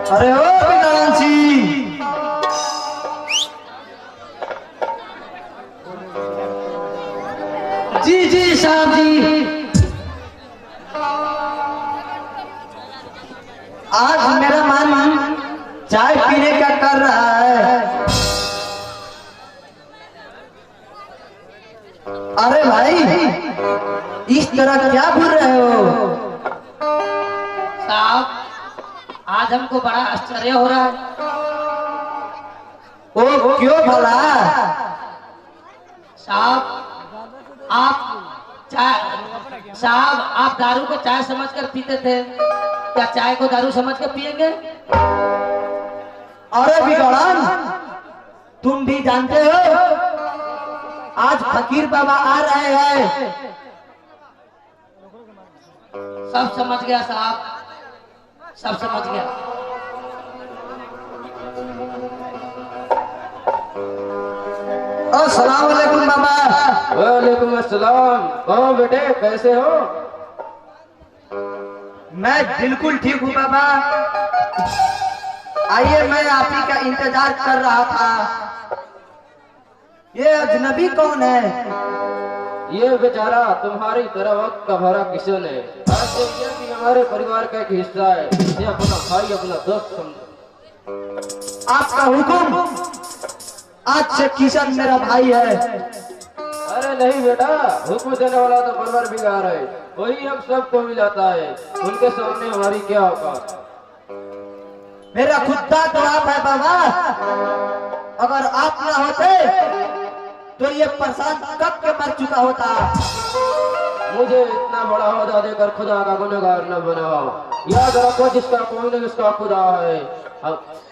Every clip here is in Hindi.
अरे ओ बिगाड़न सिंह, जी जी साहब जी, आज मेरा मन चाय पीने का कर रहा है। अरे भाई, इस तरह क्या घूर रहे हो? साहब, आज हमको बड़ा आश्चर्य हो रहा है। ओ क्यों भला? साहब, आप दारू को चाय समझकर पीते थे, क्या चाय को दारू समझ कर पिएंगे? अरे बिगड़न, तुम भी जानते हो आज फकीर बाबा आ रहे हैं। सब समझ गया साहब, सब समझ गया। अस्सलाम वालेकुम बाबा। वालेकुम अस्सलाम। कहो बेटे, कैसे हो? मैं बिल्कुल ठीक हूँ बाबा। आइए, मैं आप ही का इंतजार कर रहा था। ये अजनबी कौन है? ये बेचारा तुम्हारी तरह वक्त का भरा किशन है। आज देखिए कि हमारे परिवार का एक हिस्सा है। ये अपना भाई, अपना दोस्त समझो। आपका हुक्म। आज से किशन मेरा भाई है। अरे नहीं बेटा, हुक्म देने वाला तो परवर बिगाड़ है, वही हम सबको मिलाता है। उनके सामने हमारी क्या औकात? मेरा खुदा तो आप है बाबा। अगर आप ना होते तो ये परेशान कब के मर चुका होता। मुझे इतना बड़ा ओहदा देकर खुदा का गुनहगार न बनाओ। याद रखो, जिसका कोई नहीं उसका खुदा है।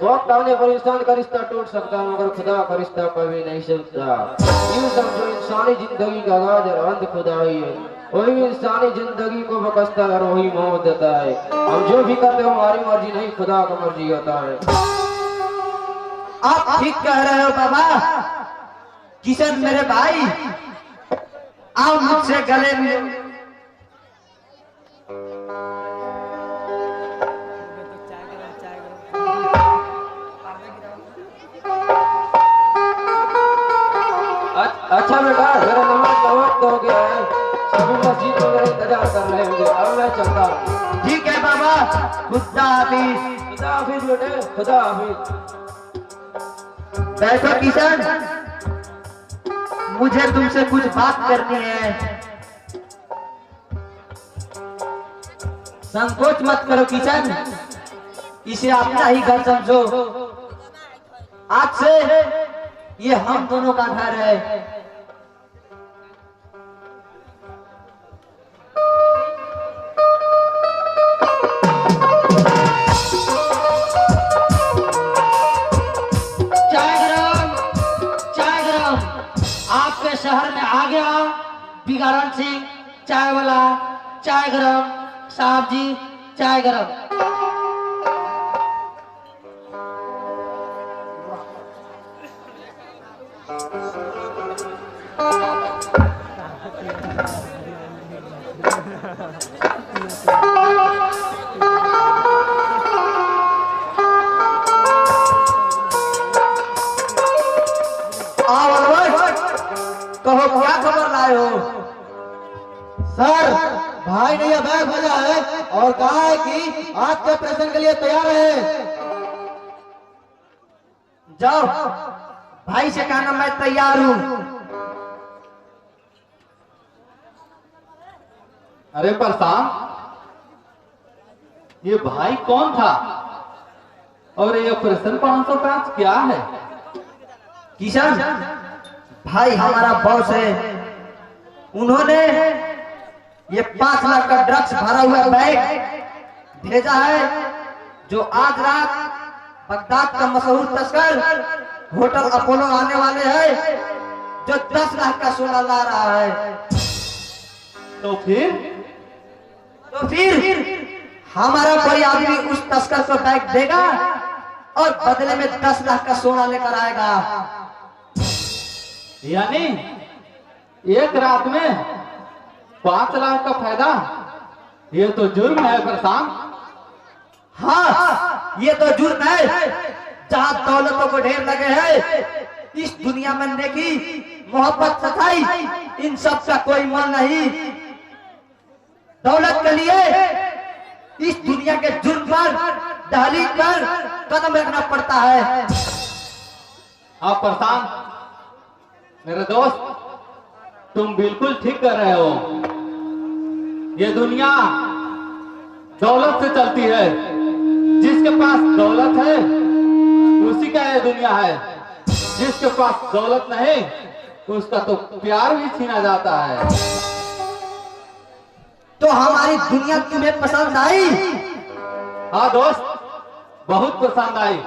वक्त आने पर इंसान का रिश्ता टूट सकता है, मगर खुदा का रिश्ता कभी नहीं टूटता। यूं समझो, इंसानी जिंदगी का आगाज और अंत खुदा ही है। वही इंसानी जिंदगी को बकसता है और वही मौत देता है। हम जो भी करते हो हमारी मर्जी नहीं, खुदा का मर्जी होता है। आप ठीक कह रहे हो बाबा। किशन मेरे भाई, आओ मुझसे गले मिलो। अच्छा बेटा, मेरा नमाज का वक्त हो गया है। सभी मस्जिद में मेरा इंतजार कर रहे होंगे। अब मैं चलता हूँ। ठीक है बाबा, खुदा हाफिज। खुदा हाफिज बेटे, खुदा हाफिज। बैठो किशन, मुझे तुमसे कुछ बात करनी है। संकोच मत करो किशन, इसे अपना ही घर समझो। आज से ये हम दोनों का घर है। आपके शहर में आ गया बिगाड़न सिंह चाय वाला। चाय गरम साहब जी, चाय गरम। कहो क्या खबर लाए हो? सर, भाई ने यह बैग भेजा है और कहा है कि आज के ऑपरेशन के लिए तैयार है। जाओ, भाई से कहना मैं तैयार हूँ। अरे परसान, ये भाई कौन था और ये ऑपरेशन 505 क्या है? किशन भाई हमारा बॉस है। उन्होंने ये 5 लाख का ड्रग्स भरा हुआ बैग भेजा है, जो आज रात बगदाद का मशहूर तस्कर होटल अपोलो आने वाले हैं, जो 10 लाख का सोना ला रहा है। तो फिर हमारा कोई आदमी उस तस्कर को बैग देगा और बदले में 10 लाख का सोना लेकर आएगा। यानी एक रात में 5 लाख का फायदा, ये तो जुर्म है प्रशांत। हाँ, ये तो जुर्म है। जहाँ दौलतों को ढेर लगे हैं, इस दुनिया में नेकी, मोहब्बत, सच्चाई, इन सब का कोई मोल नहीं। दौलत के लिए इस दुनिया के जुर्म पर, दहलीज पर कदम रखना पड़ता है। आप प्रशांत, मेरे दोस्त, तुम बिल्कुल ठीक कर रहे हो। ये दुनिया दौलत से चलती है। जिसके पास दौलत है उसी का ये दुनिया है। जिसके पास दौलत नहीं उसका तो प्यार भी छीना जाता है। तो हमारी दुनिया तुम्हें पसंद आई? हाँ दोस्त, बहुत पसंद आई,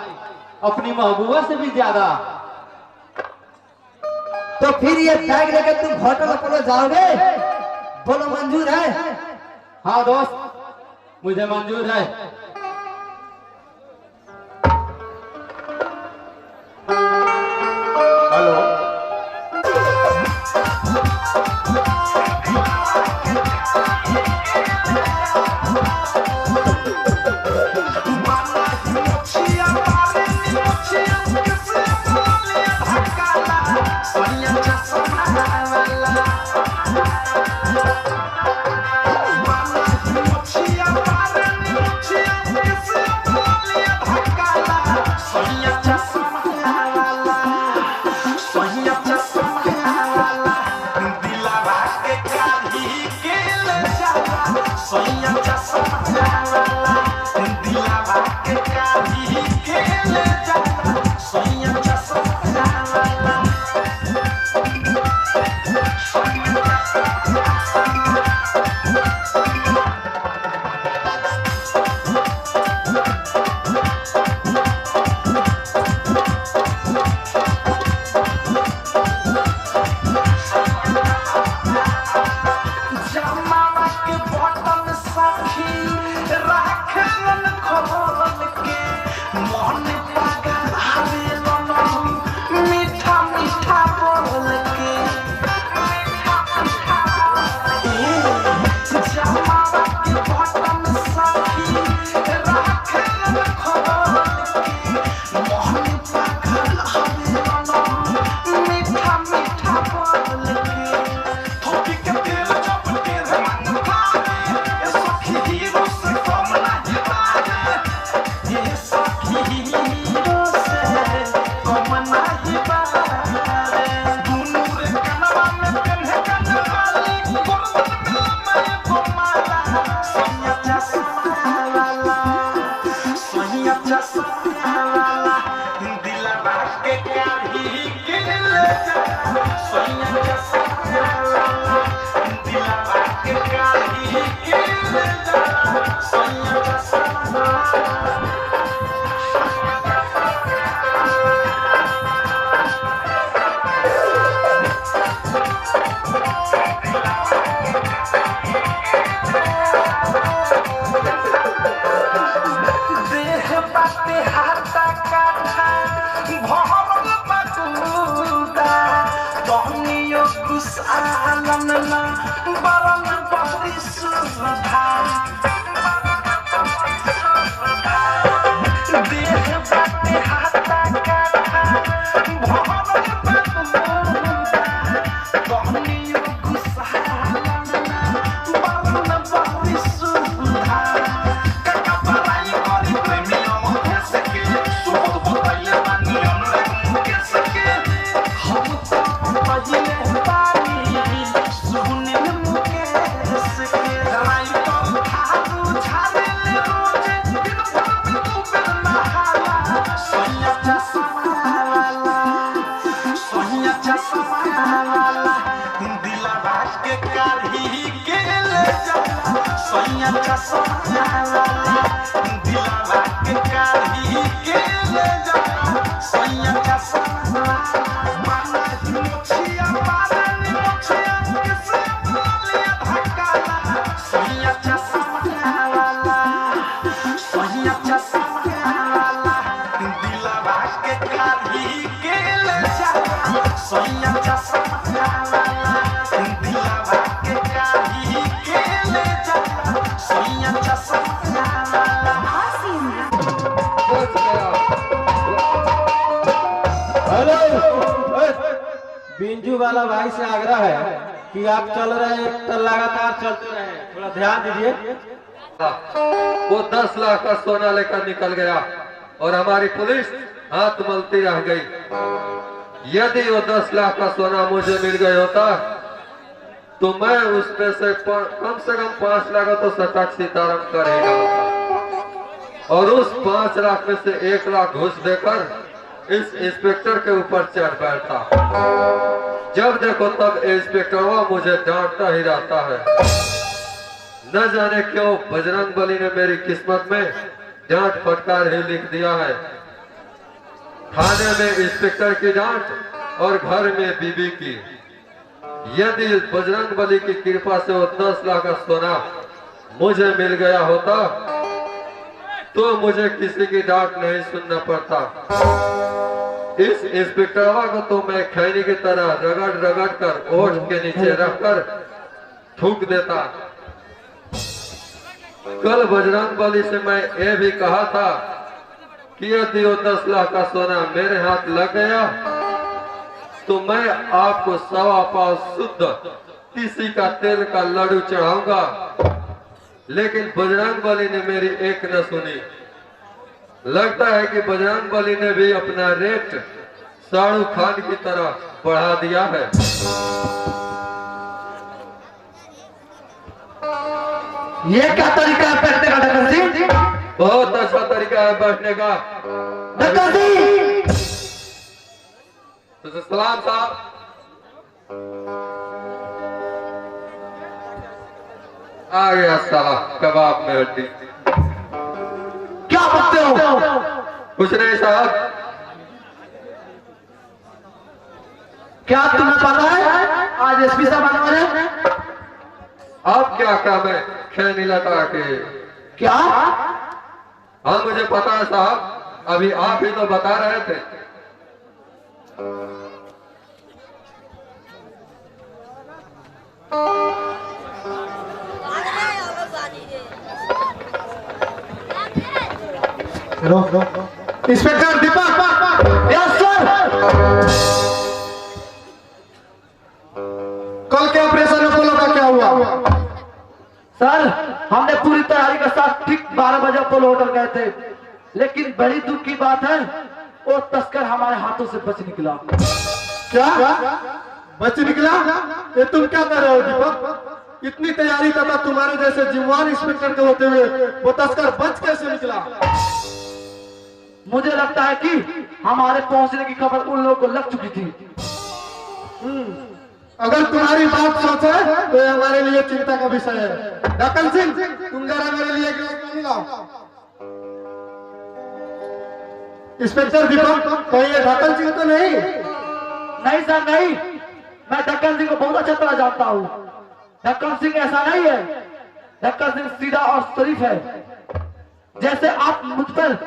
अपनी महबूबा से भी ज्यादा। तो फिर ये बैग लेकर तुम होटल अपोलो जाओगे? बोलो मंजूर है? हाँ दोस्त, मुझे मंजूर है। हेलो, बिरजू वाला भाई से आग्रह है कि आप चल रहे हैं तो लगातार चलते रहे, थोड़ा ध्यान दीजिए। वो 10 लाख का सोना लेकर निकल गया और हमारी पुलिस हाथ मलती रह गई। यदि वो 10 लाख का सोना मुझे मिल गया होता तो मैं उसमें से कम 5 लाख तो सटक सीताराम कर ही डालता और उस 5 लाख में से 1 लाख घूस देकर इस इंस्पेक्टर के ऊपर चढ़ बैठता। जब देखो तब इंस्पेक्टर मुझे डांटता ही रहता है। न जाने क्यों बजरंग बली ने मेरी किस्मत में डांट फटकार ही लिख दिया है। थाने में इंस्पेक्टर की डांट और घर में बीबी की। यदि बजरंग बली की कृपा से वो 10 लाख का सोना मुझे मिल गया होता तो मुझे किसी की डांट नहीं सुनना पड़ता। इस इंस्पेक्टरवा को तो मैं खैनी की तरह रगड़ रगड़ कर ओठ के नीचे रखकर थूक देता। कल बजरंग बली से मैं ये भी कहा था कि यदि वो 10 लाख का सोना मेरे हाथ लग गया तो मैं आपको 1.25 पाव शुद्ध तीसी का तेल का लड्डू चढ़ाऊंगा। लेकिन बजरंग बली ने मेरी एक न सुनी। लगता है कि बजरंग बली ने भी अपना रेट शाहरुख खान की तरह बढ़ा दिया है। ये क्या तरीका है बैठने का डक्कर सिंह? बहुत अच्छा तरीका है बैठने का। डक्कर सिंह, तो सलाम साहब। आ गया साला कबाब में हड्डी। क्या बोलते हो? कुछ नहीं साहब। क्या तुम्हें पता है आज एसपी साहब आने वाले हैं? आप क्या काम है खैनी लगा के? क्या? हाँ मुझे पता है साहब, अभी आप ही तो बता रहे थे। इंस्पेक्टर दीपक। Yes sir. कल के ऑपरेशन अपोलो का क्या हुआ? सर हमने पूरी तैयारी के साथ ठीक 12 बजे अपोलो होटल गए थे, लेकिन बड़ी दुख की बात है वो तस्कर हमारे हाथों से बच निकला। क्या बच निकला? ये तुम क्या कर रहे हो दीपक? इतनी तैयारी था तुम्हारे जैसे जिम्मेवार इंस्पेक्टर के होते हुए वो तस्कर बच कैसे निकला? मुझे लगता है कि हमारे पहुंचने की खबर उन लोगों को लग चुकी थी। अगर तुम्हारी बात सच है तो ये हमारे लिए चिंता का विषय है। डकन सिंह, तुम जरा मेरे लिए गिलास पानी लाओ। इंस्पेक्टर दीपक, कहीं ये ढक्कन सिंह तो नहीं? नहीं सर नहीं, मैं ढक्कन सिंह को बहुत अच्छा तरह जानता हूँ। ढक्कन सिंह ऐसा नहीं है। ढक्कन सिंह सीधा और शरीफ है। जैसे आप मुझ पर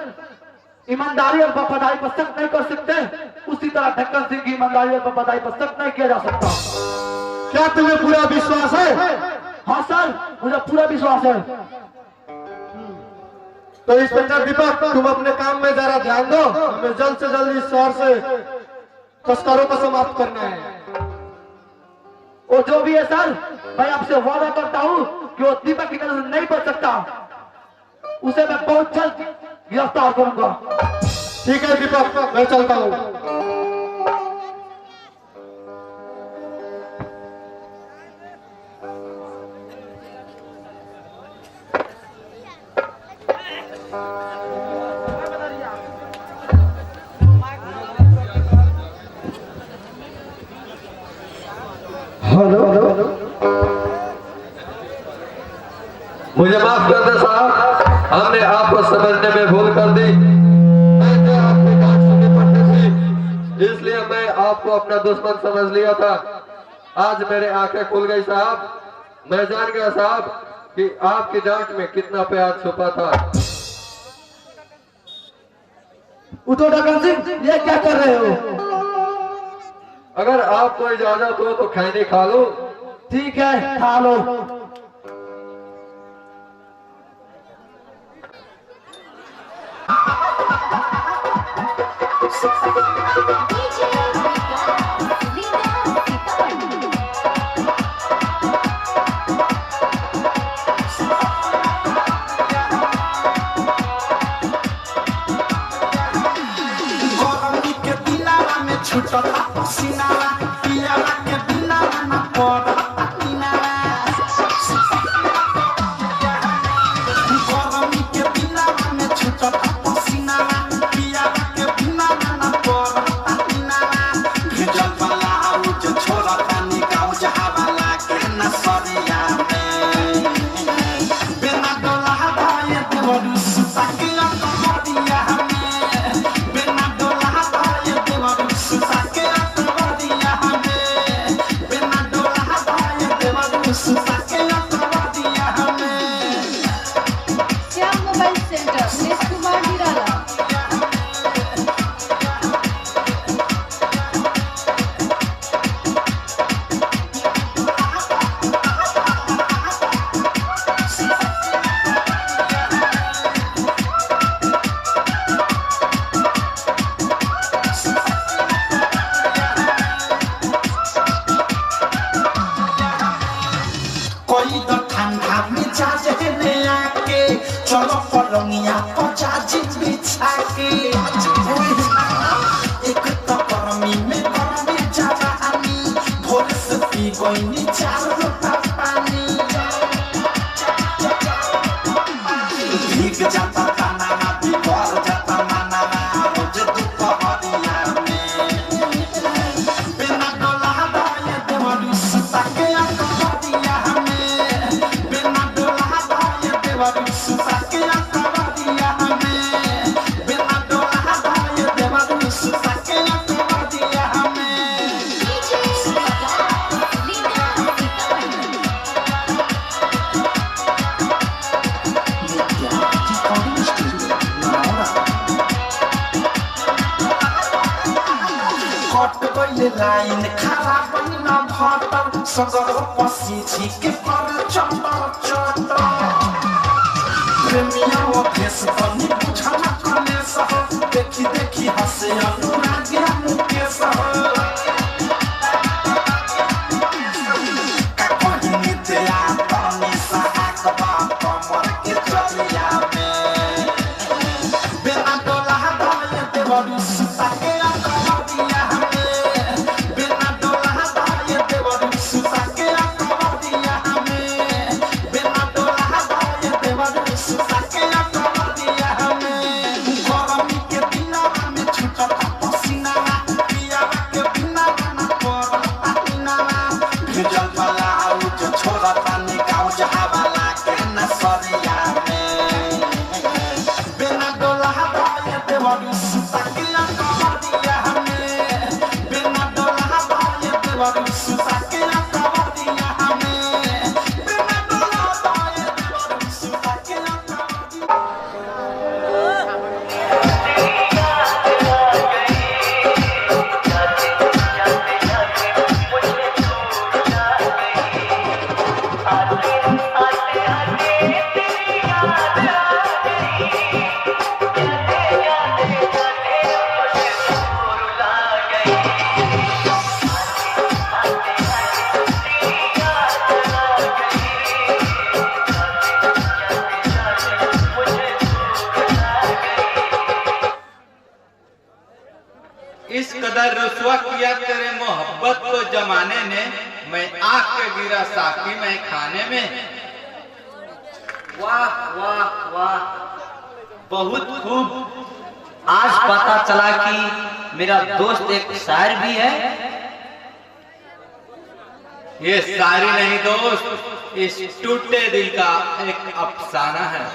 ईमानदारी और वफादारी पर शक नहीं कर सकते, उसी तरह ढक्कन सिंह की ईमानदारी और वफादारी पर शक नहीं किया जा सकता। क्या तुम्हें पूरा विश्वास है? हाँ सर, मुझे पूरा विश्वास है। तो इंस्पेक्टर दीपक, तुम अपने काम में जरा ध्यान दो। हमें जल्द से जल्द इस शहर से तस्करों को समाप्त करना है। वो जो भी है सर, मैं आपसे वादा करता हूँ कि वो दीपक की नजर नहीं बच सकता। उसे मैं बहुत जल्द गिरफ्तार करूंगा। ठीक है दीपक, मैं चलता हूँ। हेलो, मुझे माफ कर दे साहब, हमने आपको समझने में भूल कर दी। मुझे आपकी बात सुननी पड़ती थी, इसलिए मैं आपको अपना दुश्मन समझ लिया था। आज मेरे आंखें खुल गई साहब। मैं जान गया साहब कि आपकी डांट में कितना प्यार छुपा था। उठो ढक्कन सिंह, ये क्या कर रहे हो? अगर आपको इजाजत हो तो खैनी खा लो। ठीक है, खा लो। DJ पसीनावा पियावा के बिना ना पड़ता किनावा गरमी के बिना में छूटता पसीनावा पियावा के बिना ना पड़ता किनावा भेजल वाला आउ जो छोड़ता निकाउ जहावा लागे न सरिया में बिना डोला धाये देवरु सुता के अकबरिया में बिना डोला धाये देवरु सुता के अकबरिया में बिना डोला धाये देवरु सुता के अकबरिया में श्याम मोबाइल सेंटर सुरेश कुमार निराला कोई तो ठंडा मिजाज है ले आके चलो पलंगिया पचा जी बिछा के एक तो गर्मी में गर्मी ज्यादा आनी भोर से पी गई नी 4 लोटा पानी भीग जाता काना बिगड़ जाता माना रोज दोपहरिया में बिना डोला धाये देवरु सुता के अकबरिया में बिना डोला धाये देवरु सुता के अकबरिया में बिना डोला धाये देवरु सुता के अकबरिया में कट गइले लाइन खराब न भटल सगर पसी छिके पर चटर चटर प्रेमिया वो फेस पनि बुझना कले सह देखी देखी हसे अनुराग मुकेश का कहिनी ते आ तनी सहाक बाप मर के चलिया में बिना डोला धाये देवरु सुता के अकबरिया में बिना डोला धाये देवरु सुता के अकबरिया में बिना डोला धाये देवरु सुता के अकबरिया में गरमी के बिना में छूटता पसीनावा पियावा के बिना ना पड़ता किनावा भेजल वाला आउ जो छोड़ता निकाउ जहावा लागे न सरिया में बिना डोला धाये देवरु सुता के अकबरिया में बिना डोला धाये देवरु सुता के अकबरिया में बिना डोला धाये देवरु सुता के अकबरिया इस कदर रुसवा किया तेरे मोहब्बत को जमाने ने मैं आग के गिरा साकी मैं खाने में। वाह वाह वाह, बहुत खूब। आज पता चला कि मेरा दोस्त एक शायर भी है। ये शायरी नहीं दोस्त, इस टूटे दिल का एक अफसाना है।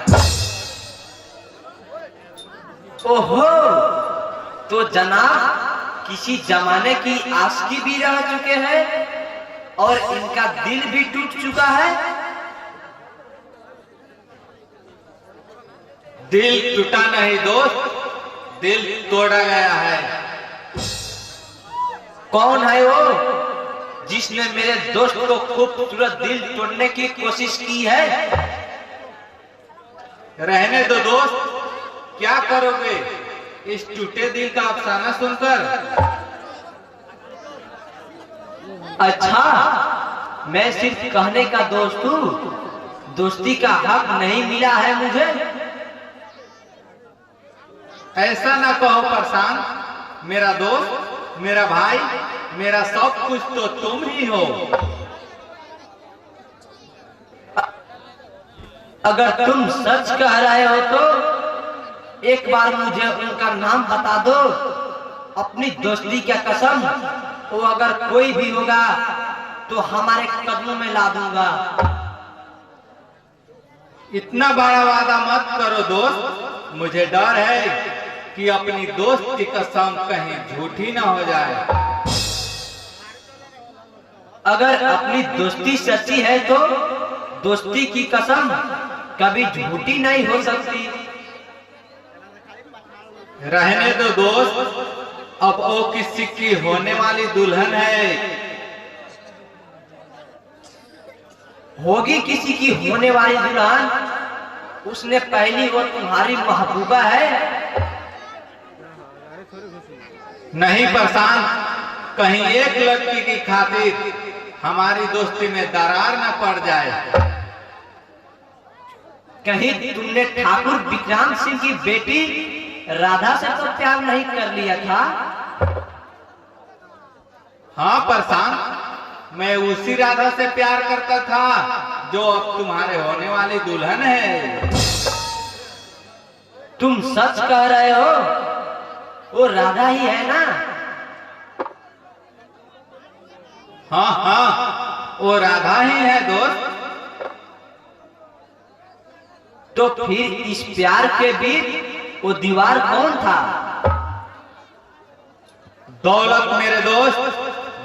ओहो, तो जनाब किसी जमाने की आशिकी भी रह चुके हैं और इनका दिल भी टूट चुका है। दिल टूटा नहीं दोस्त, दिल तोड़ा गया है। कौन है वो जिसने मेरे दोस्त को खूबसूरत दिल तोड़ने की कोशिश की है? रहने दो दोस्त, क्या करोगे इस टूटे दिल का अफसाना सुनकर? अच्छा, मैं सिर्फ कहने का दोस्त हूँ, दोस्ती का हक नहीं मिला है मुझे। ऐसा ना कहो प्रशांत, मेरा दोस्त, मेरा भाई, मेरा सब कुछ तो तुम ही हो। अगर तुम सच कह रहे हो तो एक बार मुझे उनका नाम बता दो, अपनी दोस्ती का कसम। वो अगर कोई भी होगा तो हमारे कदमों में ला दूंगा। इतना बड़ा वादा मत करो दोस्त, मुझे डर है कि अपनी दोस्त की कसम कहीं झूठी ना हो जाए। अगर अपनी दोस्ती सच्ची है तो दोस्ती की कसम कभी झूठी नहीं हो सकती। रहने दो दोस्त, अब वो किसी की होने वाली दुल्हन है। होगी किसी की होने वाली दुल्हन, उसने पहली वो तुम्हारी महबूबा है। नहीं प्रशांत, कहीं एक लड़की की खातिर हमारी दोस्ती में दरार न पड़ जाए। कहीं तुमने ठाकुर विक्रांत सिंह की बेटी राधा से तो प्यार नहीं कर लिया था? हाँ प्रशांत, मैं उसी राधा से प्यार करता था जो अब तुम्हारे होने वाली दुल्हन है। तुम सच कह रहे हो? वो राधा ही है ना? हाँ हाँ, वो राधा ही है दोस्त। तो फिर इस प्यार के बीच वो दीवार कौन था? दौलत मेरे दोस्त,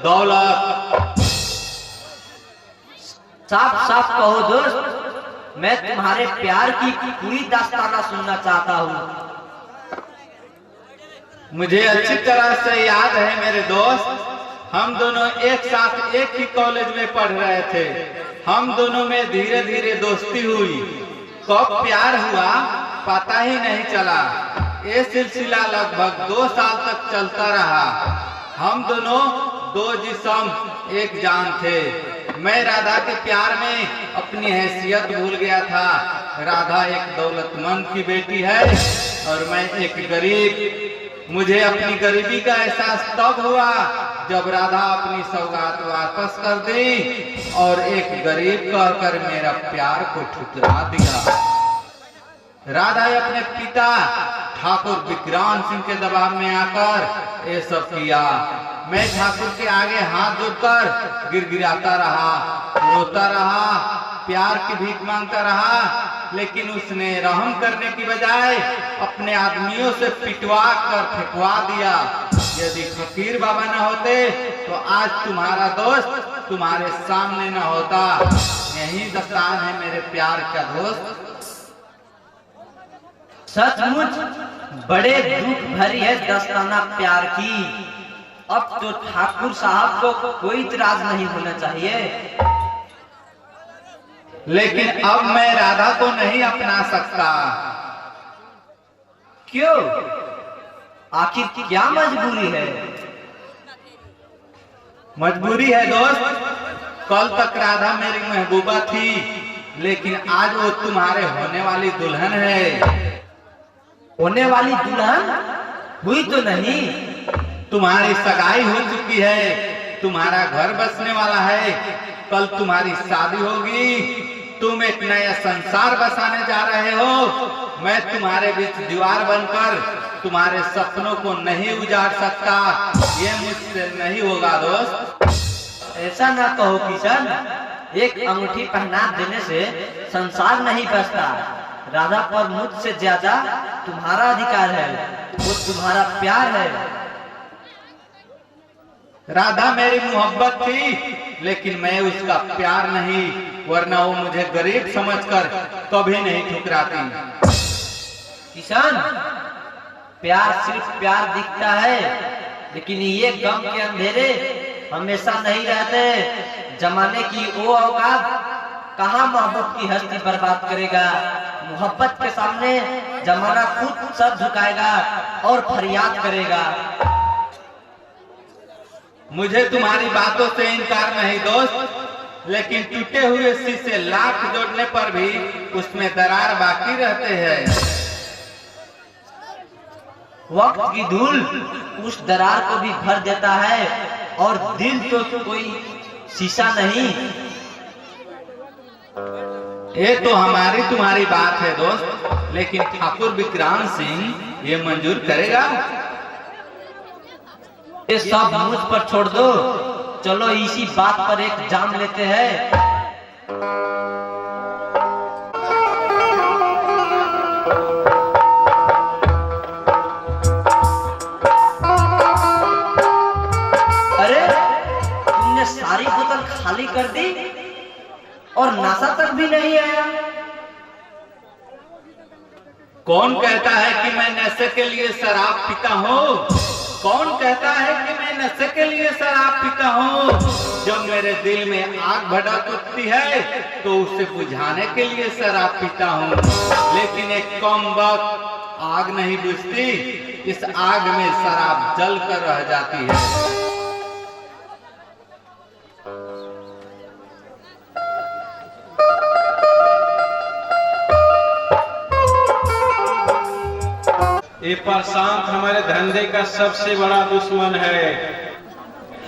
दौलत। साफ साफ कहो दोस्त, मैं तुम्हारे प्यार की पूरी दास्ताना सुनना चाहता हूँ। मुझे अच्छी तरह से याद है मेरे दोस्त, हम दोनों एक साथ एक ही कॉलेज में पढ़ रहे थे। हम दोनों में धीरे धीरे दोस्ती हुई। कब प्यार हुआ पता ही नहीं चला। ये सिलसिला लगभग 2 साल तक चलता रहा। हम दोनों दो जिस्म एक जान थे। मैं राधा के प्यार में अपनी हैसियत भूल गया था। राधा एक दौलतमंद की बेटी है और मैं एक गरीब। मुझे अपनी गरीबी का एहसास तब हुआ जब राधा अपनी सौगात वापस कर दी और एक गरीब कहकर मेरा प्यार को ठुकरा दिया। राधा अपने पिता ठाकुर विक्रांत सिंह के दबाव में आकर ये सब किया। मैं ठाकुर के आगे हाथ जोड़कर गिड़गिड़ाता रहा, रोता रहा, प्यार की भीख मांगता रहा, लेकिन उसने रहम करने की बजाय अपने आदमियों से पिटवा कर फेंकवा दिया। यदि फकीर बाबा न होते तो आज तुम्हारा दोस्त तुम्हारे सामने न होता। यही दस्तान है मेरे प्यार का दोस्त। सचमुच बड़े दुख भरी है दस्ताना प्यार की। अब तो ठाकुर साहब को कोई इतराज नहीं होना चाहिए। लेकिन अब मैं राधा को नहीं अपना सकता। क्यों? आखिर क्या मजबूरी है? मजबूरी है दोस्त, कल तक राधा मेरी महबूबा थी, लेकिन आज वो तुम्हारे होने वाली दुल्हन है। होने वाली दुल्हन हुई तो नहीं? तुम्हारी सगाई हो चुकी है, तुम्हारा घर बसने वाला है, कल तुम्हारी शादी होगी, तुम एक नया संसार बसाने जा रहे हो। मैं तुम्हारे बीच दीवार बनकर तुम्हारे सपनों को नहीं उजाड़ सकता। ये मुझसे नहीं होगा दोस्त। ऐसा ना कहो किशन, एक अंगूठी पहना देने से संसार नहीं बसता। राधा पर मुझसे ज्यादा तुम्हारा अधिकार है, वो तुम्हारा प्यार है। राधा मेरी मोहब्बत थी, लेकिन मैं उसका प्यार नहीं, वरना वो मुझे गरीब समझकर कभी नहीं ठुकराती। किशन, प्यार सिर्फ प्यार दिखता है, लेकिन ये गम के अंधेरे हमेशा नहीं रहते। जमाने की वो औकात कहाँ महबूब की हस्ती बर्बाद करेगा। मोहब्बत के सामने जमाना खुद सर झुकाएगा और फरियाद करेगा। मुझे तुम्हारी बातों से इनकार नहीं दोस्त, लेकिन टूटे हुए शीशे लाख जोड़ने पर भी उसमें दरार बाकी रहते हैं। वक्त की धूल उस दरार को भी भर देता है और दिल तो कोई शीशा नहीं। ये तो हमारी तुम्हारी बात है दोस्त, लेकिन ठाकुर विक्रांत सिंह ये मंजूर करेगा? ये सब मुझ पर छोड़ दो, चलो इसी बात पर एक जान लेते हैं। अरे तुमने सारी बोतल खाली कर दी और नशा तक भी नहीं आया। कौन कहता है कि मैं नशे के लिए शराब पीता हूँ? कौन कहता है कि मैं नशे के लिए शराब पीता हूँ? जब मेरे दिल में आग भड़क उठती है तो उसे बुझाने के लिए शराब पीता हूँ, लेकिन एक कम वक्त आग नहीं बुझती, इस आग में शराब जल कर रह जाती है। ये प्रशांत हमारे धंधे का सबसे बड़ा दुश्मन है।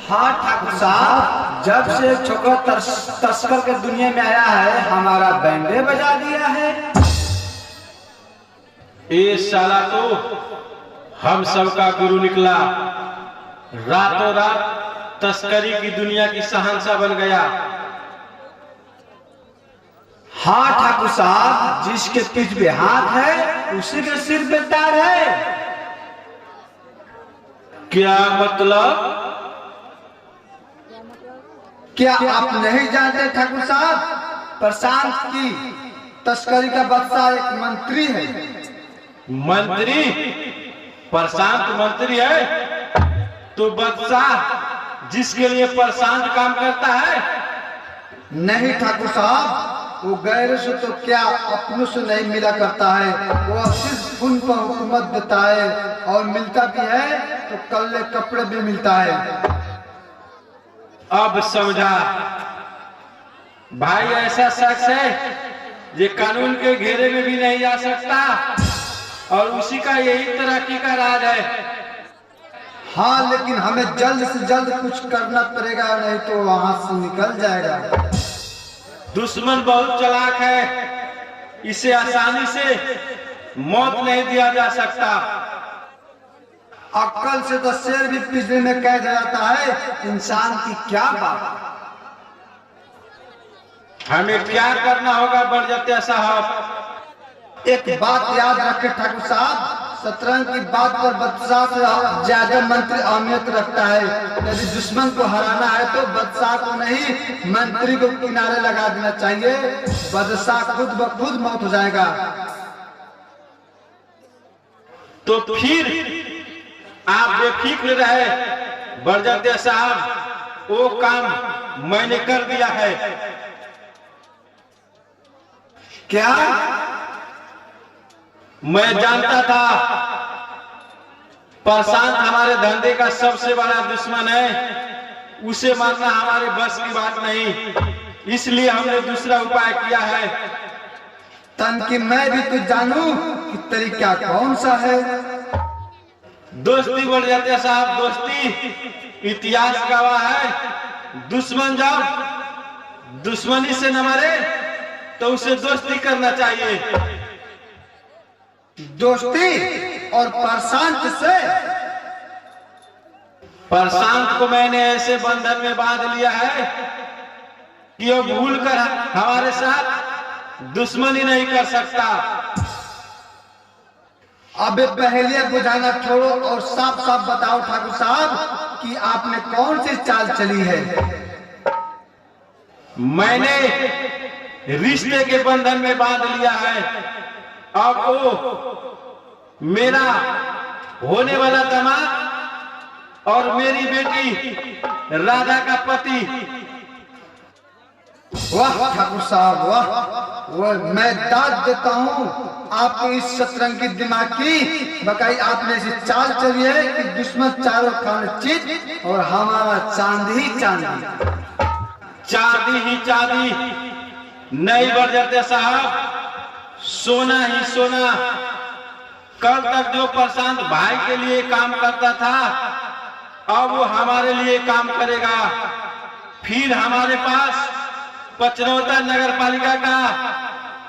हाँ ठाकुर साहब, जब से एक छोकरा तस्कर के दुनिया में आया है हमारा बैंडे बजा दिया है। ये साला तो हम सबका गुरु निकला, रातों रात तस्करी की दुनिया की शहंशाह बन गया। हाँ ठाकुर साहब, जिसके पीठ पे हाथ है उसी के सिर पे तार है। क्या मतलब? क्या आप नहीं जानते ठाकुर साहब, प्रशांत की तस्करी का बादशाह एक मंत्री है। मंत्री? प्रशांत मंत्री है तो बादशाह जिसके लिए प्रशांत काम करता है? नहीं ठाकुर साहब, वो गैरों से तो क्या अपनों से नहीं मिला करता है। वो सिर्फ उन पर हुकूमत देता है और मिलता भी है तो कल्ले कपड़े भी मिलता है। अब समझा भाई, ऐसा शख्स है ये कानून के घेरे में भी नहीं आ सकता और उसी का यही तरक्की का राज है। हाँ, लेकिन हमें जल्द से जल्द कुछ करना पड़ेगा, नहीं तो वहां से निकल जाएगा। दुश्मन बहुत चालाक है, इसे आसानी से मौत नहीं दिया जा सकता। अक्ल से तो शेर भी पिंजरे में कैद हो जाता है, इंसान की क्या बात। हमें क्या करना होगा बरजत्या साहब? एक बात याद रखे ठाकुर साहब, शतरंज की बात पर बादशाह से ज्यादा मंत्री अहमियत रखता है। यदि दुश्मन को हराना है तो बादशाह को नहीं, मंत्री को किनारे लगा देना चाहिए। बादशाह खुद ब खुद मौत हो जाएगा। तो फिर आप बेफिक्र रहे बरजत्या साहब, वो काम मैंने कर दिया है। क्या? मैं जानता था प्रशांत हमारे धंधे का सबसे बड़ा दुश्मन है, उसे मारना हमारे बस की बात नहीं, इसलिए हमने दूसरा उपाय किया है। तन कि मैं भी तो जानूं कि तरीका कौन सा है। दोस्ती बढ़ जाते साहब, दोस्ती। इतिहास गवाह है, दुश्मन जब दुश्मनी से न मरे तो उसे दोस्ती करना चाहिए। दोस्ती और प्रशांत से? प्रशांत को मैंने ऐसे बंधन में बांध लिया है कि वो भूल कर हमारे साथ दुश्मनी नहीं कर सकता। अब पहले बुझाना छोड़ो और साफ साफ बताओ ठाकुर साहब कि आपने कौन सी चाल चली है। मैंने रिश्ते के बंधन में बांध लिया है। अब वो मेरा होने वाला दामाद और मेरी बेटी राधा का पति। वाह ठाकुर साहब वाह, मैं दाद देता हूँ आपकी इस शतरंज की दिमाग की। बकाई आपने ऐसी चाल चली है कि दुश्मन चारों खाने चित और हमारा चांदी ही चांदी। चांदी ही चांदी नहीं बढ़ जाते साहब, सोना ही सोना। कल तक जो प्रशांत भाई के लिए काम करता था अब वो हमारे लिए काम करेगा। फिर हमारे पास पचरौदा नगर पालिका का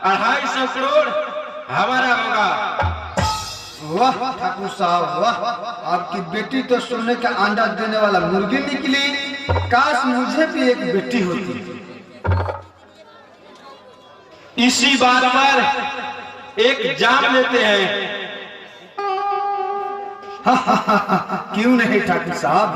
250 करोड़ हमारा होगा। वाह ठाकुर साहब वाह, आपकी बेटी तो सोने का अंडा देने वाला मुर्गी निकली। काश मुझे भी एक बेटी होती। इसी बात पर एक जाम लेते हैं। क्यों नहीं ठाकुर साहब।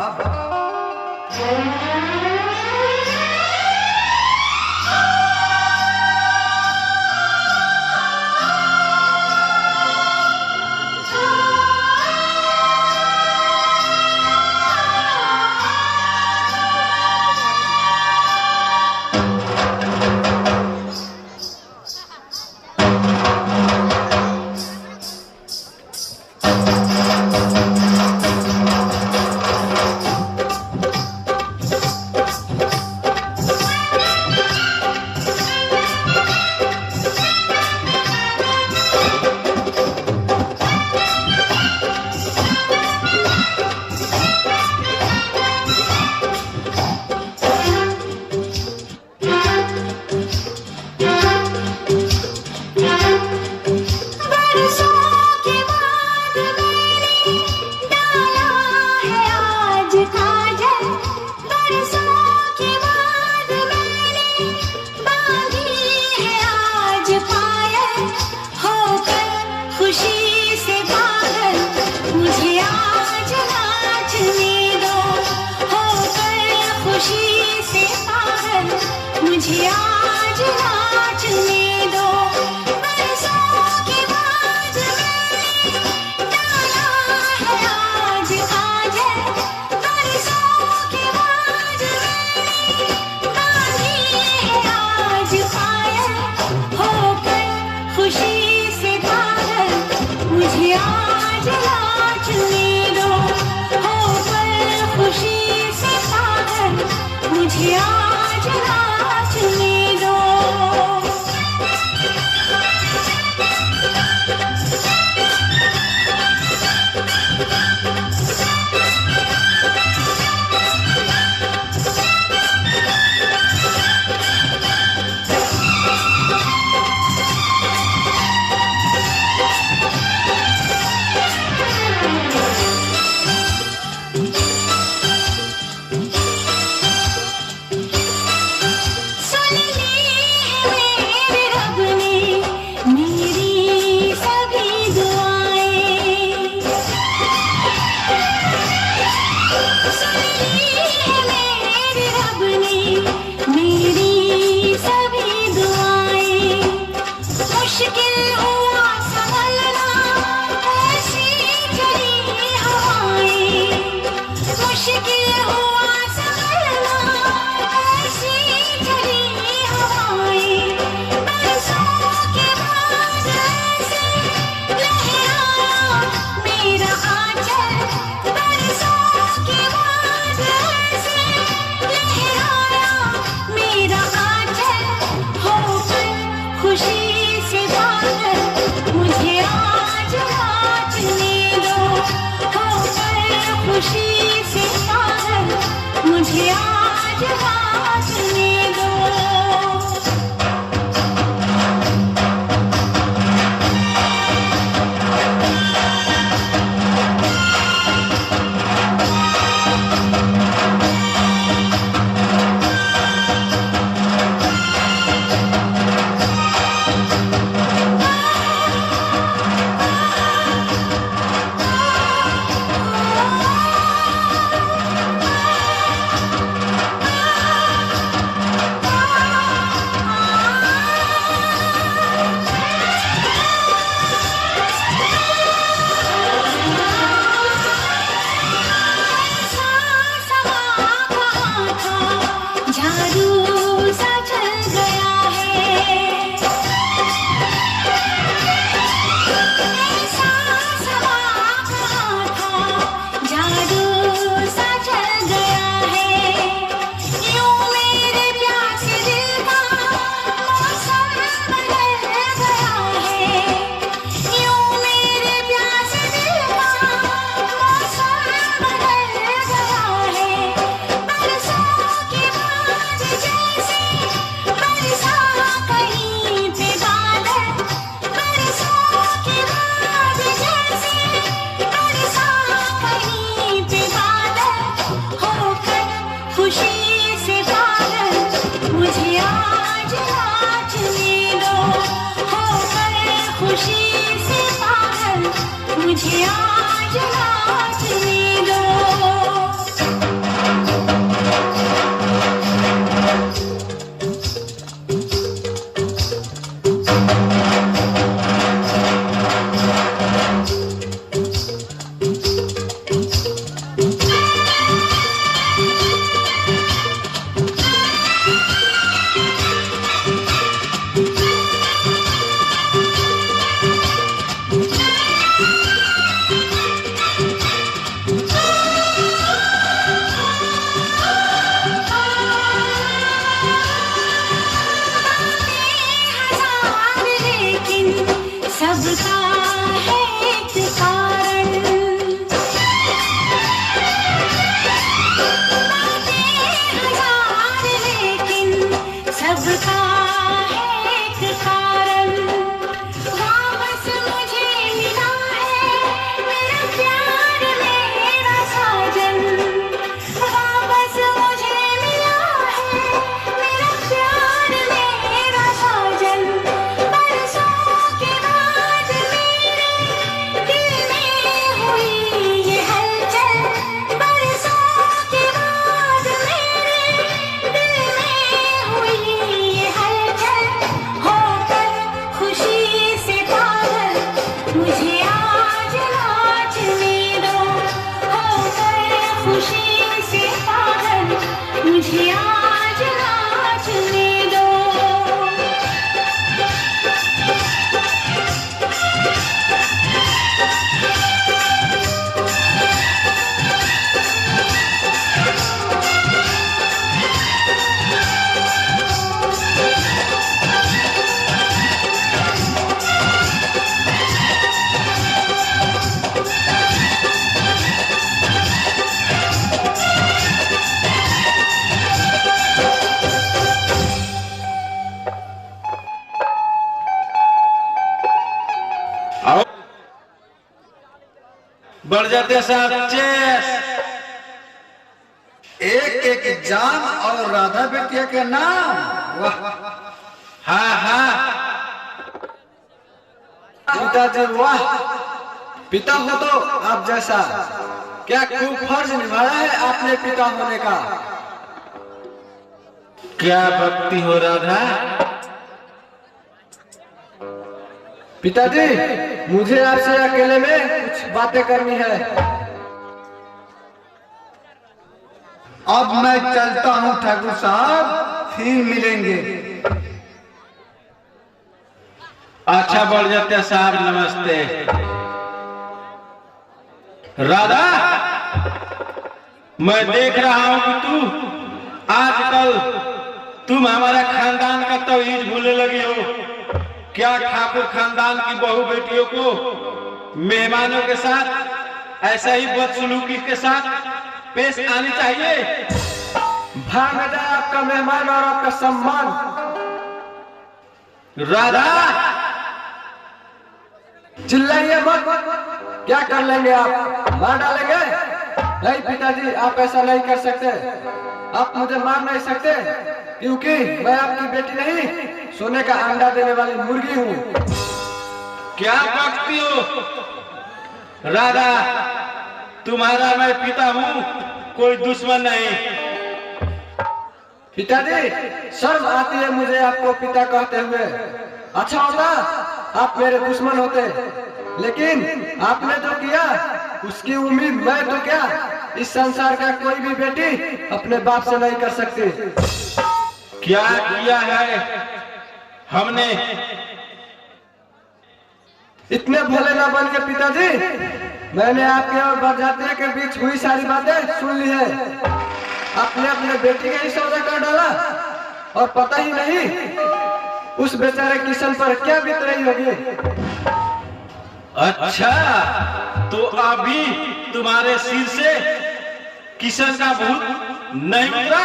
नाचने दो। सबका है एक कारण, बातें हजार लेकिन सबका है एक कारण। वापस मुझे मिला है मेरा प्यार मेरा साजन, वापस मुझे मिला है मेरा प्यार मेरा साजन। बरसों के बाद मेरे दिल में हुई ये हलचल, बरसों के बाद मेरे दिल में हुई ये हलचल। होकर खुशी से पागल मुझे आज नाचने दो, होकर खुशी से पागल मुझे आज नाचने दो। बढ़ जाते साहब चेस। एक एक जान और राधा बेटिया के नाम। वाह हाँ हाँ पिताजी वाह, पिता हो तो आप जैसा। क्या खूब फर्ज निभाया है आपने पिता होने का। क्या भक्ति हो राधा। पिताजी मुझे आपसे अकेले में कुछ बातें करनी है। अब मैं चलता हूँ ठाकुर साहब, फिर मिलेंगे। अच्छा बढ़ जाते साहब नमस्ते। राधा मैं देख रहा हूँ कि तू आजकल तुम हमारा खानदान का तौहीद भूलने लगी हो। क्या ठाकुर खानदान की बहू बेटियों को मेहमानों के साथ ऐसा ही बदसलूकी के साथ पेश आनी चाहिए। भाग में जाए आपका मेहमान और आपका सम्मान। राधा चिल्लाइए मत, क्या कर लेंगे आप, मार डालेंगे? नहीं पिताजी आप ऐसा नहीं कर सकते, आप मुझे मार नहीं सकते क्योंकि मैं आपकी बेटी नहीं, सोने का अंडा देने वाली मुर्गी हूँ। क्या बकती हो राधा, तुम्हारा मैं पिता हूँ, कोई दुश्मन नहीं। पिताजी शर्म आती है मुझे आपको पिता कहते हुए। अच्छा होता आप मेरे दुश्मन होते, लेकिन आपने जो किया उसकी उम्मीद मैं तो क्या इस संसार का कोई भी बेटी अपने बाप से नहीं कर सकती। क्या किया है हमने? इतने भोले ना बन के पिताजी, मैंने आपके और बरजात्या के बीच हुई सारी बातें सुन ली है। आपने अपने बेटी का ही सौदा कर डाला और पता ही नहीं उस बेचारे किशन पर क्या बीत रही होगी। अच्छा तो अभी तुम्हारे सिर से किशन का भूत नहीं उतरा?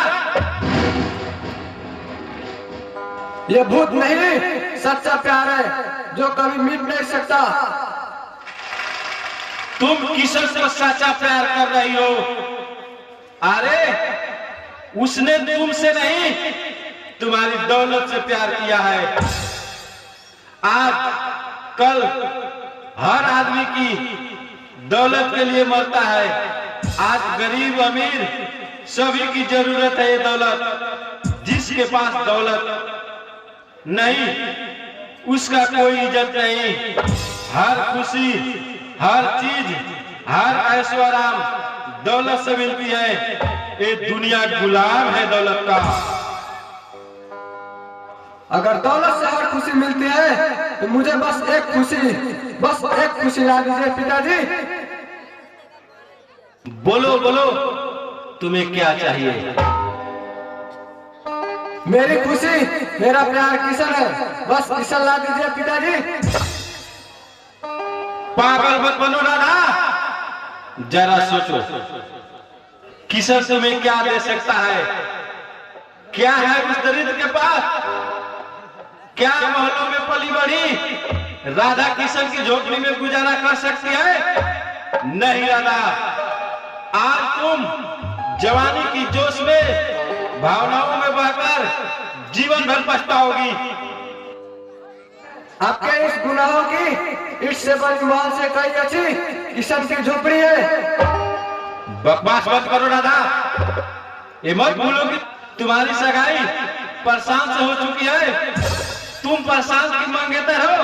ये भूत नहीं, सच्चा प्यार है जो कभी मिट नहीं सकता। तुम किशन को सच्चा प्यार कर रही हो। अरे उसने तुमसे नहीं, तुम्हारी दौलत से प्यार किया है। आज कल हर आदमी की दौलत के लिए मरता है। आज गरीब अमीर सभी की जरूरत है ये दौलत। जिसके पास दौलत नहीं उसका कोई इज्जत नहीं। हर खुशी, हर चीज, हर ऐश्वर्य दौलत से मिलती है। ये दुनिया गुलाम है दौलत का। अगर दौलत से हर खुशी मिलती है तो मुझे बस एक खुशी ला दीजिए पिताजी। बोलो बोलो तुम्हें क्या चाहिए? मेरी खुशी, मेरा प्यार किशन है, बस किशन ला दीजिए पिताजी। पागल मत बनो राधा, जरा सोचो किशन तुम्हें क्या दे सकता है? क्या है उस दरिद्र के पास? क्या महलों में पली बढ़ी राधा किशन की झोपड़ी में गुजारा कर सकती है? नहीं राधा, आज तुम जवानी की जोश में भावनाओं में बहकर जीवन भर पछताओगी। आपके इस गुनाहों की इस से बड़ी महल से कई अच्छी किशन की झोपड़ी है। बकवास मत करो राधा, ये मत भूलो कि तुम्हारी सगाई प्रशांत से हो चुकी है। तुम प्रशांत की मंगेतर हो।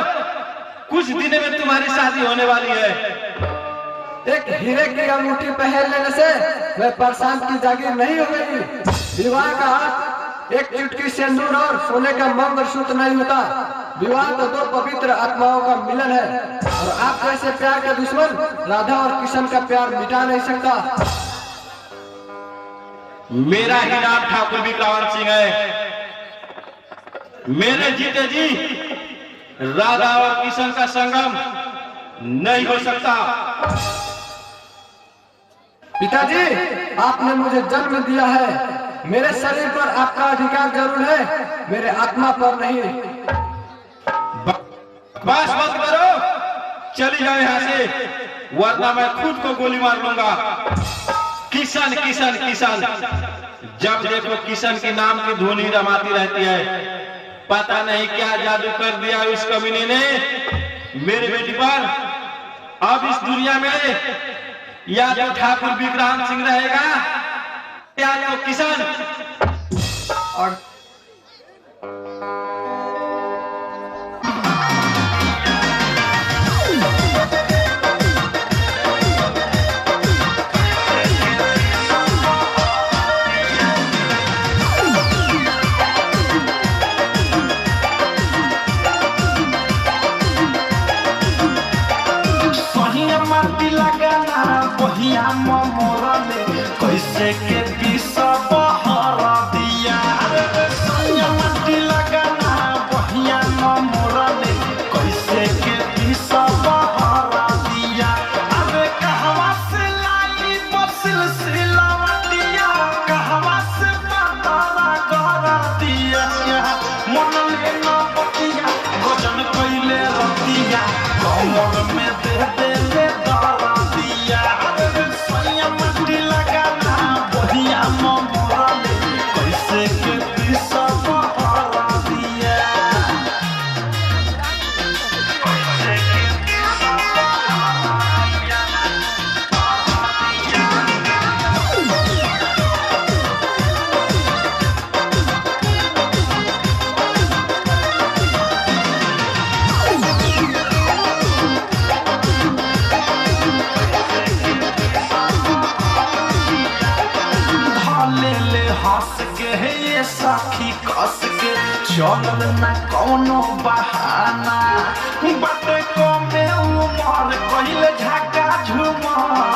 कुछ दिन में तुम्हारी शादी होने वाली है। एक हीरे की अंगूठी पहन लेने से मैं प्रशांत की जागीर नहीं हो गई। विवाह का अर्थ एक चुटकी सिंदूर और सोने का मंगलसूत्र नहीं होता। विवाह तो दो पवित्र आत्माओं का मिलन है और आप जैसे प्यार का दुश्मन राधा और किशन का प्यार मिटा नहीं सकता। मेरा ही नाम ठाकुर विक्रांत सिंह है। मेरे जीते जी राधा और किशन का संगम नहीं हो सकता। पिताजी, आपने मुझे जन्म दिया है। मेरे शरीर पर आपका अधिकार जरूर है, मेरे आत्मा पर नहीं। बस मत करो, चली जाओ यहाँ से, वरना मैं खुद को गोली मार लूंगा। किशन किशन किशन, जब देखो किशन के नाम की धुनी रमाती रहती है। पता नहीं क्या जादू कर दिया उस कमीने ने मेरी बेटी पर। अब इस दुनिया में या तो ठाकुर विक्रांत सिंह रहेगा या तो किशन। और कैसे के दिशा बहरा दिया मट्टी लगाना बहिया मोरले कैसे के दिशा बहरा दिया। अबे कहवा से लाई बसिल सिलावटिया, कहवा से पतारा गरा दिया। मन लेना बतिया गजन कैले रतिया, कमर में दे दे ले दरा दिया। मट्टी लगाना बहिया मोरले कैसे के दिशा बहरा दिया। कैसे के दिशा बहरा दिया। हंस के है ये साखी कस के चलल न कोनो बहाना। बटे को में उमर कहिले झका झुमर